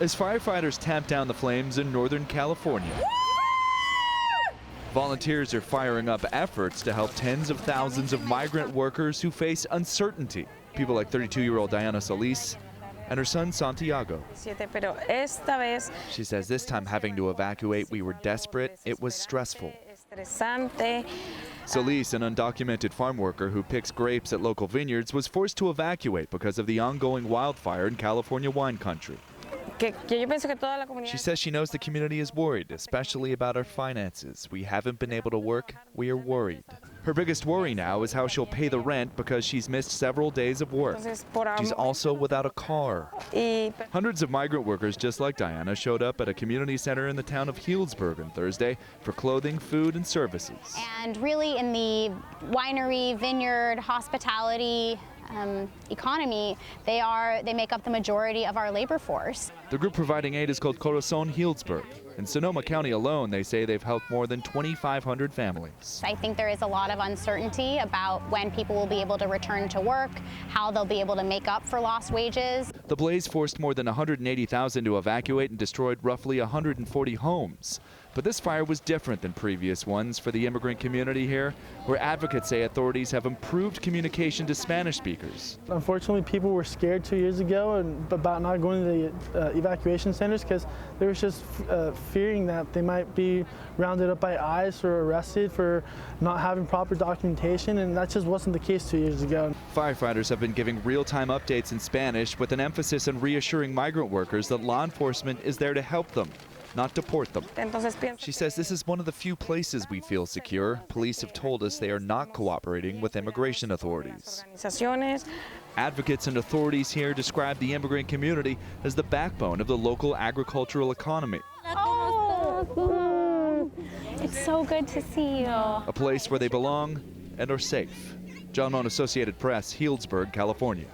as firefighters tamp down the flames in Northern California. Volunteers are firing up efforts to help tens of thousands of migrant workers who face uncertainty. People like 32-year-old Diana SOLIS and her son Santiago. She says this time having to evacuate, we were desperate, it was stressful. Solis, an undocumented farm worker who picks grapes at local vineyards, was forced to evacuate because of the ongoing wildfire in California wine country. She says she knows the community is worried, especially about our finances. We haven't been able to work. We are worried. Her biggest worry now is how she'll pay the rent because she's missed several days of work. She's also without a car. Hundreds of migrant workers just like Diana showed up at a community center in the town of HEALDSBURG on Thursday for clothing, food, and services. And really in the winery, vineyard, hospitality economy, they make up the majority of our labor force. The group providing aid is called CORAZON HEALDSBURG. In Sonoma County alone, they say they've helped more than 2,500 families. I think there is a lot of uncertainty about when people will be able to return to work, how they'll be able to make up for lost wages. The blaze forced more than 180,000 to evacuate and destroyed roughly 140 homes. But this fire was different than previous ones for the immigrant community here, where advocates say authorities have improved communication to Spanish speakers. Unfortunately, people were scared 2 years ago about not going to the evacuation centers because they were just fearing that they might be rounded up by ICE or arrested for not having proper documentation, and that just wasn't the case 2 years ago. Firefighters have been giving real-time updates in Spanish with an emphasis on reassuring migrant workers that law enforcement is there to help them, not deport them. She says this is one of the few places we feel secure. Police have told us they are not cooperating with immigration authorities. Advocates and authorities here describe the immigrant community as the backbone of the local agricultural economy. Oh, it's so good to see you. A place where they belong and are safe. John Moan, Associated Press, HEALDSBURG, California.